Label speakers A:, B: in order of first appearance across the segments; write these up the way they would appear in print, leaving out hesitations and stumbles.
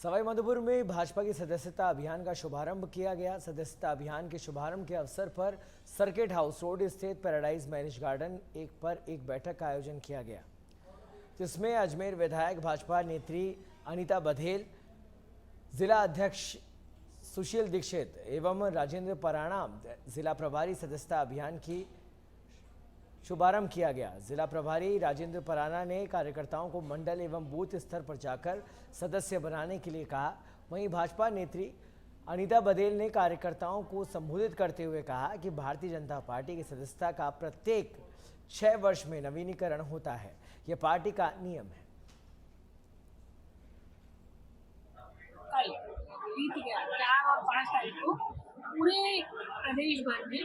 A: सवाईमाधोपुर में भाजपा की सदस्यता अभियान का शुभारंभ किया गया। सदस्यता अभियान के शुभारंभ के अवसर पर सर्किट हाउस रोड स्थित पैराडाइज मैरिज गार्डन एक बैठक का आयोजन किया गया, जिसमें अजमेर विधायक भाजपा नेत्री अनीता बघेल, जिला अध्यक्ष सुशील दीक्षित एवं राजेंद्र पराणा जिला प्रभारी सदस्यता अभियान की शुभारंभ किया गया। जिला प्रभारी राजेंद्र पराना ने कार्यकर्ताओं को मंडल एवं बूथ स्तर पर जाकर सदस्य बनाने के लिए कहा। वहीं भाजपा नेत्री अनीता बघेल ने कार्यकर्ताओं को संबोधित करते हुए कहा कि भारतीय जनता पार्टी की सदस्यता का प्रत्येक 6 वर्ष में नवीनीकरण होता है, यह पार्टी का नियम है।
B: कल बीत गया 4 और 5 तारीख को पूरे प्रदेश भर में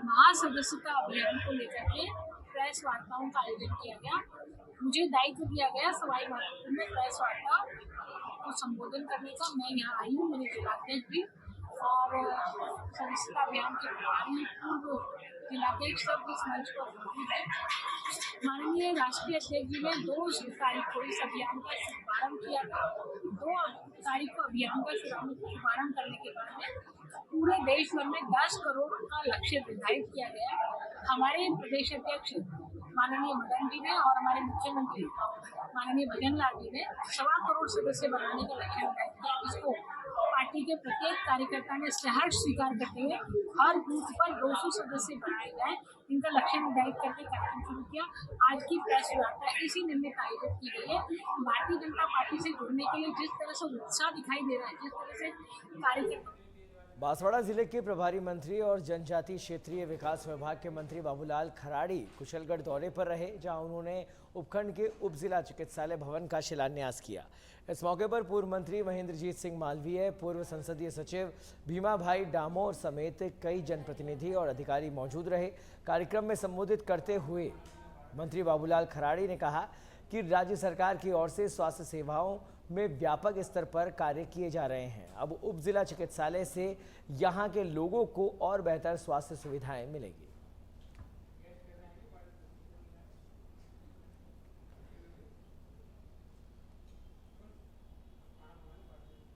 B: महासदस्यता अभियान को लेकर के प्रेस वार्ताओं का आयोजन किया गया। मुझे दायित्व दिया गया सवाईमाधोपुर में प्रेस वार्ता को संबोधन करने का। मैं यहाँ आई हूँ, मेरे जिलाध्यक्ष भी और सदस्यता अभियान के प्रभारी पूर्व जिलाध्यक्ष सब इस मंच पर मौजूद है। माननीय राष्ट्रीय अध्यक्ष जी ने 2 तारीख को इस अभियान का शुभारंभ किया था। 2 तारीख को अभियान का शुभारंभ करने के बाद में पूरे देश भर में 10 करोड़ का लक्ष्य निर्धारित किया गया। हमारे प्रदेश अध्यक्ष माननीय मदन जी ने और हमारे मुख्यमंत्री माननीय भजन लाल जी ने 1.25 करोड़ सदस्य बनाने का लक्ष्य निर्धारित किया। इसको पार्टी के प्रत्येक कार्यकर्ता ने सहर्ष स्वीकार करते हुए हर बूथ पर 200 सदस्य बनाए जाए, इनका लक्ष्य निर्धारित करके कार्यक्रम शुरू किया। आज की प्रेस वार्ता इसी निमित्त आयोजित की गई है। भारतीय जनता पार्टी से जुड़ने के लिए जिस तरह से उत्साह दिखाई दे रहा है, जिस तरह से कार्यकर्ता।
A: बांसवाड़ा जिले के प्रभारी मंत्री और जनजातीय क्षेत्रीय विकास विभाग के मंत्री बाबूलाल खराड़ी कुशलगढ़ दौरे पर रहे, जहां उन्होंने उपखंड के उप जिला चिकित्सालय भवन का शिलान्यास किया। इस मौके पर पूर्व मंत्री महेंद्रजीत सिंह मालवीय, पूर्व संसदीय सचिव भीमा भाई डामोर समेत कई जनप्रतिनिधि और अधिकारी मौजूद रहे। कार्यक्रम में संबोधित करते हुए मंत्री बाबूलाल खराड़ी ने कहा कि राज्य सरकार की ओर से स्वास्थ्य सेवाओं में व्यापक स्तर पर कार्य किए जा रहे हैं। अब उप जिला चिकित्सालय से यहां के लोगों को और बेहतर स्वास्थ्य सुविधाएं मिलेगी।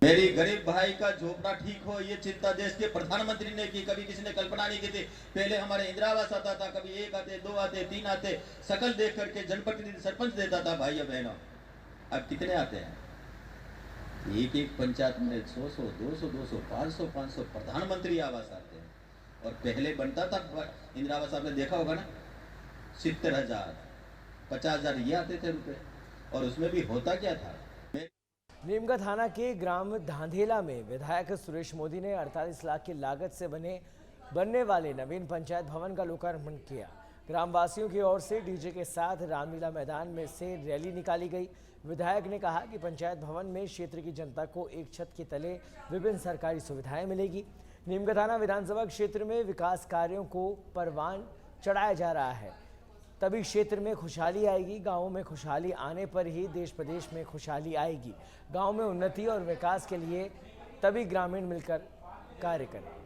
C: मेरी गरीब भाई का झोपड़ा ठीक हो, ये चिंता देश के प्रधानमंत्री ने की। कभी किसी ने कल्पना नहीं की थी। पहले हमारे इंदिरा आवास आता था, कभी 1 आते, 2 आते, 3 आते, शकल देख करके जनप्रतिनिधि सरपंच देता था भाइयों बहनों। अब कितने आते हैं? एक पंचायत में 100, 200, 500 प्रधानमंत्री आवास आते हैं। और पहले बनता था इंदिरा आवास, आपने देखा होगा ना, 70,000, 50,000 ये आते थे रुपए। और उसमें भी होता क्या था?
A: नीमका थाना के ग्राम धांधेला में विधायक सुरेश मोदी ने 48 लाख की लागत से बनने वाले नवीन पंचायत भवन का लोकार्पण किया। ग्रामवासियों की ओर से डीजे के साथ रामलीला मैदान में से रैली निकाली गई। विधायक ने कहा कि पंचायत भवन में क्षेत्र की जनता को एक छत के तले विभिन्न सरकारी सुविधाएं मिलेगी। नीमका थाना विधानसभा क्षेत्र में विकास कार्यों को परवान चढ़ाया जा रहा है, तभी क्षेत्र में खुशहाली आएगी। गाँवों में खुशहाली आने पर ही देश प्रदेश में खुशहाली आएगी। गाँव में उन्नति और विकास के लिए तभी ग्रामीण मिलकर कार्य करें।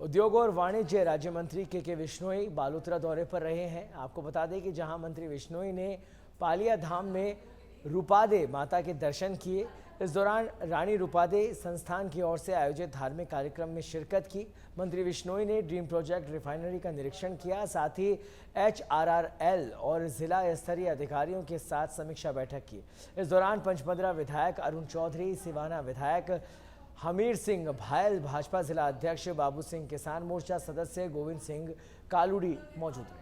A: उद्योग और वाणिज्य राज्य मंत्री के विश्नोई बालोतरा दौरे पर रहे हैं। आपको बता दें कि जहां मंत्री विश्नोई ने पालिया धाम में रूपादे माता के दर्शन किए। इस दौरान रानी रूपादे संस्थान की ओर से आयोजित धार्मिक कार्यक्रम में शिरकत की। मंत्री विश्नोई ने ड्रीम प्रोजेक्ट रिफाइनरी का निरीक्षण किया, साथ ही HRRL और जिला स्तरीय अधिकारियों के साथ समीक्षा बैठक की। इस दौरान पंचमदरा विधायक अरुण चौधरी, सिवाना विधायक हमीर सिंह भायल, भाजपा जिला अध्यक्ष बाबू सिंह, किसान मोर्चा सदस्य गोविंद सिंह कालूड़ी मौजूद रहे।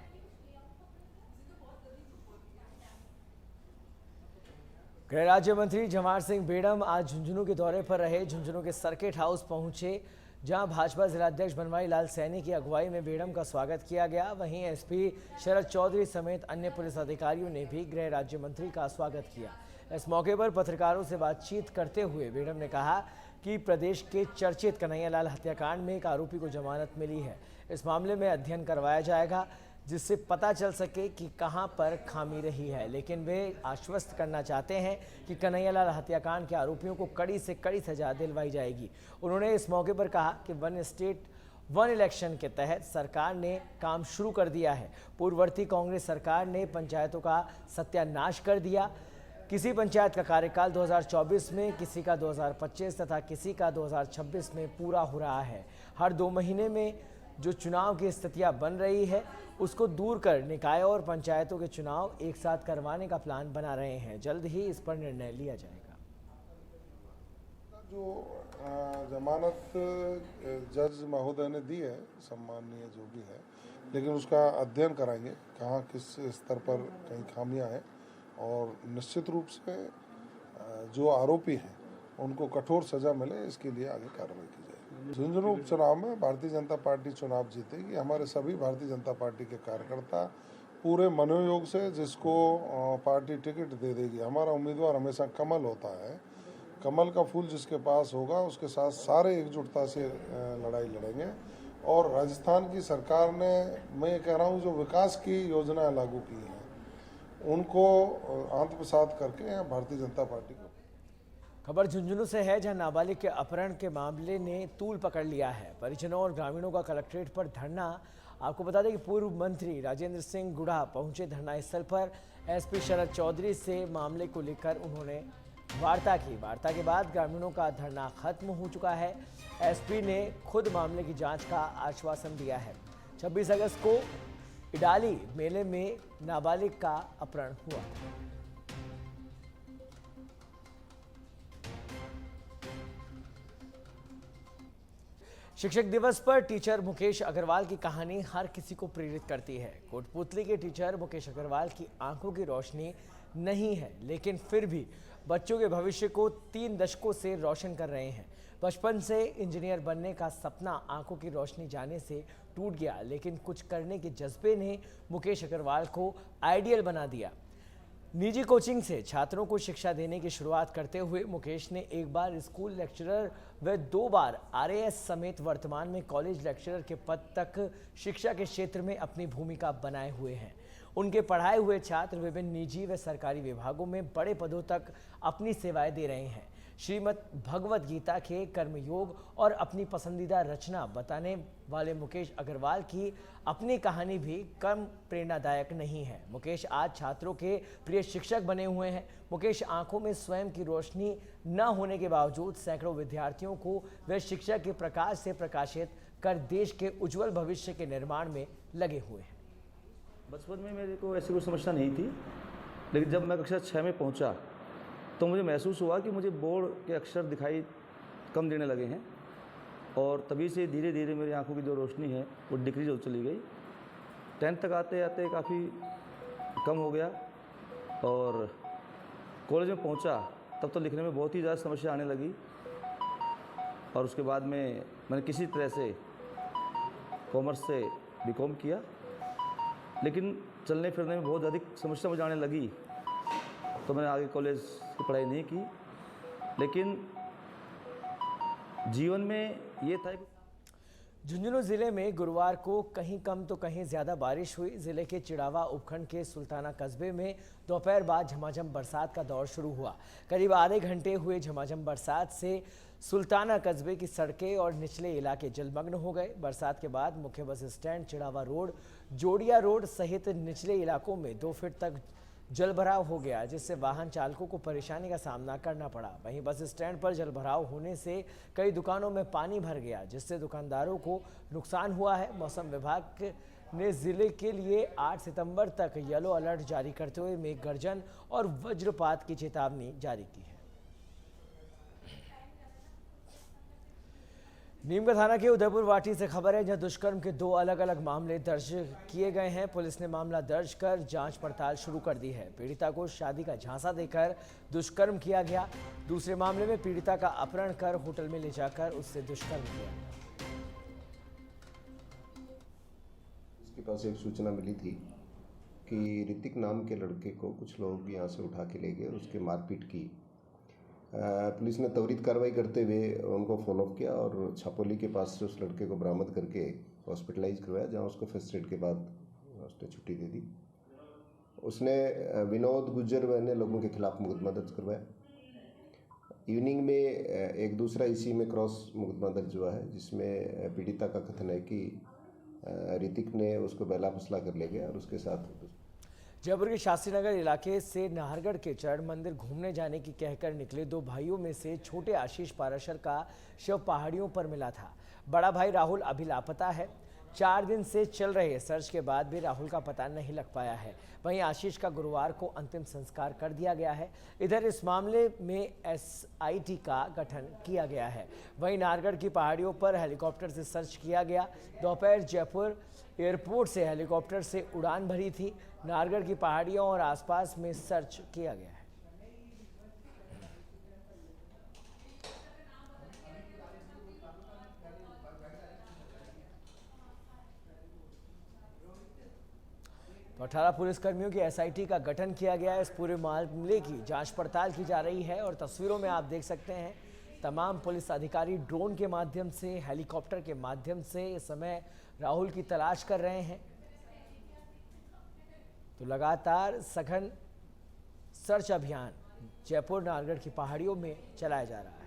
A: गृह राज्य मंत्री जवाहर सिंह बेड़म आज झुंझुनू के दौरे पर रहे। झुंझुनू के सर्किट हाउस पहुंचे, जहां भाजपा जिलाध्यक्ष बनवारी लाल सैनी की अगुवाई में बेड़म का स्वागत किया गया। वहीं SP शरद चौधरी समेत अन्य पुलिस अधिकारियों ने भी गृह राज्य मंत्री का स्वागत किया। इस मौके पर पत्रकारों से बातचीत करते हुए बेड़म ने कहा कि प्रदेश के चर्चित कन्हैयालाल हत्याकांड में एक आरोपी को जमानत मिली है। इस मामले में अध्ययन करवाया जाएगा, जिससे पता चल सके कि कहां पर खामी रही है। लेकिन वे आश्वस्त करना चाहते हैं कि कन्हैयालाल हत्याकांड के आरोपियों को कड़ी से कड़ी सजा दिलवाई जाएगी। उन्होंने इस मौके पर कहा कि वन स्टेट वन इलेक्शन के तहत सरकार ने काम शुरू कर दिया है। पूर्ववर्ती कांग्रेस सरकार ने पंचायतों का सत्यानाश कर दिया। किसी पंचायत का कार्यकाल 2024 में, किसी का 2025 तथा किसी का 2026 में पूरा हो रहा है। हर 2 महीने में जो चुनाव की स्थितियां बन रही है उसको दूर कर निकायों और पंचायतों के चुनाव एक साथ करवाने का प्लान बना रहे हैं। जल्द ही इस पर निर्णय लिया जाएगा।
D: जो जमानत जज महोदय ने दी है, सम्माननीय जो भी है, लेकिन उसका अध्ययन कराएंगे कहाँ किस स्तर पर कहीं खामियां हैं और निश्चित रूप से जो आरोपी हैं उनको कठोर सजा मिले, इसके लिए आगे कार्रवाई की जाएगी। झुंझुनू उपचुनाव में भारतीय जनता पार्टी चुनाव जीतेगी। हमारे सभी भारतीय जनता पार्टी के कार्यकर्ता पूरे मनोयोग से जिसको पार्टी टिकट दे देगी, हमारा उम्मीदवार हमेशा कमल होता है, कमल का फूल जिसके पास होगा उसके साथ सारे एकजुटता से लड़ाई लड़ेंगे। और राजस्थान की सरकार ने, मैं कह रहा हूँ, जो विकास की योजनाएं लागू की हैं उनको आत्मसात करके भारतीय जनता पार्टी को।
A: खबर झुंझुनू से है, जहां नाबालिग के अपहरण के मामले ने तूल पकड़ लिया है। परिजनों और ग्रामीणों का कलेक्ट्रेट पर धरना। आपको बता दें कि पूर्व मंत्री राजेंद्र सिंह गुढ़ा पहुंचे धरना स्थल पर। एसपी शरद चौधरी से मामले को लेकर उन्होंने वार्ता की। वार्ता के बाद ग्रामीणों का धरना खत्म हो चुका है। एसपी ने खुद मामले की जांच का आश्वासन दिया है। 26 अगस्त को इडाली मेले में नाबालिग का अपहरण हुआ। शिक्षक दिवस पर टीचर मुकेश अग्रवाल की कहानी हर किसी को प्रेरित करती है। कोटपुतली के टीचर मुकेश अग्रवाल की आंखों की रोशनी नहीं है, लेकिन फिर भी बच्चों के भविष्य को 3 दशकों से रोशन कर रहे हैं। बचपन से इंजीनियर बनने का सपना आंखों की रोशनी जाने से टूट गया, लेकिन कुछ करने के जज्बे ने मुकेश अग्रवाल को आइडियल बना दिया। निजी कोचिंग से छात्रों को शिक्षा देने की शुरुआत करते हुए मुकेश ने एक बार स्कूल लेक्चरर व 2 बार आरएएस समेत वर्तमान में कॉलेज लेक्चरर के पद तक शिक्षा के क्षेत्र में अपनी भूमिका बनाए हुए हैं। उनके पढ़ाए हुए छात्र विभिन्न निजी व सरकारी विभागों में बड़े पदों तक अपनी सेवाएं दे रहे हैं। श्रीमद् भगवत गीता के कर्मयोग और अपनी पसंदीदा रचना बताने वाले मुकेश अग्रवाल की अपनी कहानी भी कम प्रेरणादायक नहीं है। मुकेश आज छात्रों के प्रिय शिक्षक बने हुए हैं। मुकेश आंखों में स्वयं की रोशनी न होने के बावजूद सैकड़ों विद्यार्थियों को वे शिक्षा के प्रकाश से प्रकाशित कर देश के उज्जवल भविष्य के निर्माण में लगे हुए हैं।
E: बचपन में मेरे को ऐसी कोई समस्या नहीं थी, लेकिन जब मैं कक्षा 6 में पहुंचा तो मुझे महसूस हुआ कि मुझे बोर्ड के अक्षर दिखाई कम देने लगे हैं और तभी से धीरे धीरे मेरी आंखों की जो रोशनी है वो डिक्रीज हो चली गई। 10th तक आते आते काफ़ी कम हो गया और कॉलेज में पहुंचा तब तो लिखने में बहुत ही ज़्यादा समस्या आने लगी और उसके बाद में मैंने किसी तरह से कॉमर्स से बीकॉम किया, लेकिन चलने फिरने में बहुत अधिक समस्या मुझे आने लगी तो मैंने आगे कॉलेज की पढ़ाई नहीं की। लेकिन जीवन में ये था कि
A: झुंझुनू जिले में गुरुवार को कहीं कम तो कहीं ज्यादा बारिश हुई। जिले के चिड़ावा उपखंड के सुल्ताना कस्बे में दोपहर बाद झमाझम बरसात का दौर शुरू हुआ। करीब आधे घंटे हुए झमाझम बरसात से सुल्ताना कस्बे की सड़कें और निचले इलाके जलमग्न हो गए। बरसात के बाद मुख्य बस स्टैंड, चिड़ावा रोड, जोड़िया रोड सहित निचले इलाकों में 2 फीट तक जलभराव हो गया, जिससे वाहन चालकों को परेशानी का सामना करना पड़ा। वहीं बस स्टैंड पर जलभराव होने से कई दुकानों में पानी भर गया, जिससे दुकानदारों को नुकसान हुआ है। मौसम विभाग ने जिले के लिए 8 सितंबर तक येलो अलर्ट जारी करते हुए मेघ गर्जन और वज्रपात की चेतावनी जारी की है। नीमका थाना के उदयपुर वाटी से खबर है, जहां दुष्कर्म के 2 अलग अलग मामले दर्ज किए गए हैं। पुलिस ने मामला दर्ज कर जांच पड़ताल शुरू कर दी है। पीड़िता को शादी का झांसा देकर दुष्कर्म किया गया। दूसरे मामले में पीड़िता का अपहरण कर होटल में ले जाकर उससे दुष्कर्म किया गया।
F: इसके पास एक सूचना मिली थी कि ऋतिक नाम के लड़के को कुछ लोग यहाँ से उठा के ले गए और उसके मारपीट की। पुलिस ने त्वरित कार्रवाई करते हुए उनको फॉलोअप किया और छापोली के पास से उस लड़के को बरामद करके हॉस्पिटलाइज करवाया, जहाँ उसको फर्स्ट एड के बाद उसने छुट्टी दे दी। उसने विनोद गुज्जर व अन्य लोगों के खिलाफ मुकदमा दर्ज करवाया। इवनिंग में एक दूसरा इसी में क्रॉस मुकदमा दर्ज हुआ है, जिसमें पीड़िता का कथन है कि ऋतिक ने उसको बहला फुसला कर ले गया और उसके साथ।
A: जयपुर के शास्त्री नगर इलाके से नाहरगढ़ के चरण मंदिर घूमने जाने की कहकर निकले दो भाइयों में से छोटे आशीष पाराशर का शव पहाड़ियों पर मिला था। बड़ा भाई राहुल अभी लापता है। 4 दिन से चल रहे सर्च के बाद भी राहुल का पता नहीं लग पाया है। वहीं आशीष का गुरुवार को अंतिम संस्कार कर दिया गया है। इधर इस मामले में SIT का गठन किया गया है। वहीं नाहरगढ़ की पहाड़ियों पर हेलीकॉप्टर से सर्च किया गया। दोपहर जयपुर एयरपोर्ट से हेलीकॉप्टर से उड़ान भरी थी। नाहरगढ़ की पहाड़ियों और आसपास में सर्च किया गया है। तो 18 पुलिसकर्मियों की SIT का गठन किया गया है। इस पूरे मामले की जांच पड़ताल की जा रही है और तस्वीरों में आप देख सकते हैं तमाम पुलिस अधिकारी ड्रोन के माध्यम से, हेलीकॉप्टर के माध्यम से इस समय राहुल की तलाश कर रहे हैं। तो लगातार सघन सर्च अभियान जयपुर नाहरगढ़ की पहाड़ियों में चलाया जा रहा है।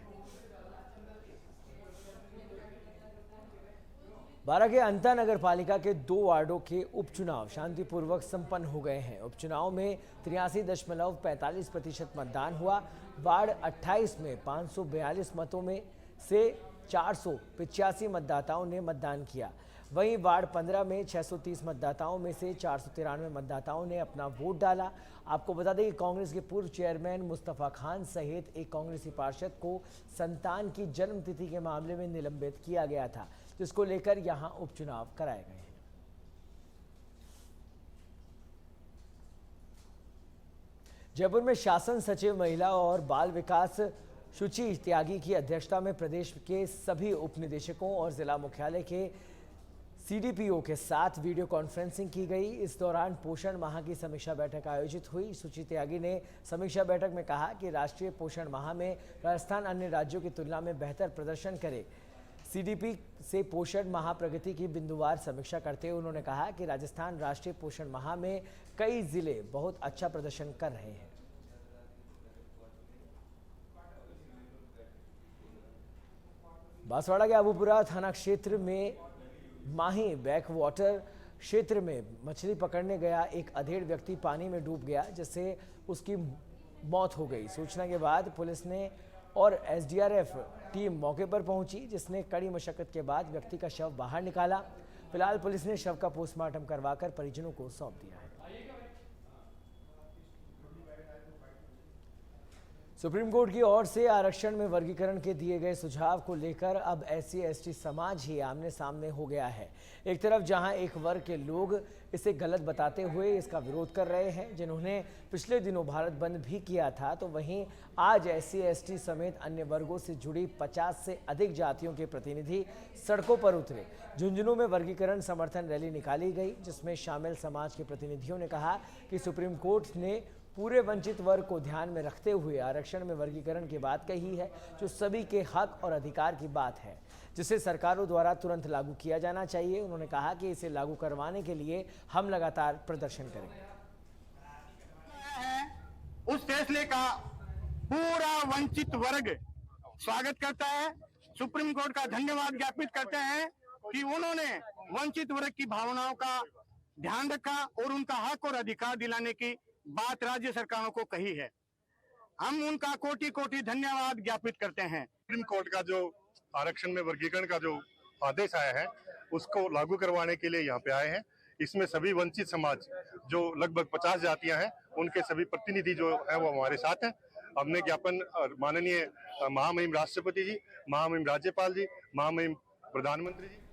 A: 12 के अंता नगर पालिका के 2 वार्डों के उपचुनाव शांतिपूर्वक संपन्न हो गए हैं। उपचुनाव में 83.45% मतदान हुआ। वार्ड 28 में 542 मतों में से 485 मतदाताओं ने मतदान किया। वहीं वार्ड 15 में 630 मतदाताओं में से 493 मतदाताओं ने अपना वोट डाला। आपको बता दें कि कांग्रेस के पूर्व चेयरमैन मुस्तफा खान सहित एक कांग्रेसी पार्षद को संतान की जन्मतिथि के मामले में निलंबित किया गया था, जिसको लेकर यहां उपचुनाव कराए गए हैं। जयपुर में शासन सचिव महिला और बाल विकास शुचि त्यागी की अध्यक्षता में प्रदेश के सभी उपनिदेशकों और जिला मुख्यालय के CDPO के साथ वीडियो कॉन्फ्रेंसिंग की गई। इस दौरान पोषण माह की समीक्षा बैठक आयोजित हुई। शुचि त्यागी ने समीक्षा बैठक में कहा कि राष्ट्रीय पोषण माह में राजस्थान अन्य राज्यों की तुलना में बेहतर प्रदर्शन करे। CDP से पोषण माह प्रगति की बिंदुवार समीक्षा करते हुए उन्होंने कहा कि राजस्थान राष्ट्रीय पोषण माह में कई जिले बहुत अच्छा प्रदर्शन कर रहे हैं। बांसवाड़ा के अबूपुरा थाना क्षेत्र में माही बैक वाटर क्षेत्र में मछली पकड़ने गया एक अधेड़ व्यक्ति पानी में डूब गया, जिससे उसकी मौत हो गई। सूचना के बाद पुलिस ने और SDRF टीम मौके पर पहुंची, जिसने कड़ी मशक्कत के बाद व्यक्ति का शव बाहर निकाला। फिलहाल पुलिस ने शव का पोस्टमार्टम करवाकर परिजनों को सौंप दिया है। सुप्रीम कोर्ट की ओर से आरक्षण में वर्गीकरण के दिए गए सुझाव को लेकर अब SC/ST समाज ही आमने सामने हो गया है। एक तरफ जहां एक वर्ग के लोग इसे गलत बताते हुए इसका विरोध कर रहे हैं, जिन्होंने पिछले दिनों भारत बंद भी किया था, तो वहीं आज SC/ST समेत अन्य वर्गों से जुड़ी 50 से अधिक जातियों के प्रतिनिधि सड़कों पर उतरे। झुंझुनू में वर्गीकरण समर्थन रैली निकाली गई, जिसमें शामिल समाज के प्रतिनिधियों ने कहा कि सुप्रीम कोर्ट ने पूरे वंचित वर्ग को ध्यान में रखते हुए आरक्षण में वर्गीकरण की बात कही है, जो सभी के हक और अधिकार की बात है, जिसे सरकारों द्वारा तुरंत लागू किया जाना चाहिए। उन्होंने कहा कि इसे लागू करवाने के लिए हम लगातार प्रदर्शन करेंगे।
G: उस फैसले का पूरा वंचित वर्ग स्वागत करता है। सुप्रीम कोर्ट का धन्यवाद ज्ञापित करते हैं कि उन्होंने वंचित वर्ग की भावनाओं का ध्यान रखा और उनका हक और अधिकार दिलाने की बात राज्य सरकारों को कही है। हम उनका कोटि कोटि धन्यवाद ज्ञापित करते हैं।
H: सुप्रीम कोर्ट का जो आरक्षण में वर्गीकरण का जो आदेश आया है, उसको लागू करवाने के लिए यहाँ पे आए हैं। इसमें सभी वंचित समाज जो लगभग 50 जातियां हैं, उनके सभी प्रतिनिधि जो है वो हमारे साथ हैं। हमने ज्ञापन माननीय महामहिम राष्ट्रपति जी, महामहिम राज्यपाल जी, महामहिम प्रधानमंत्री जी।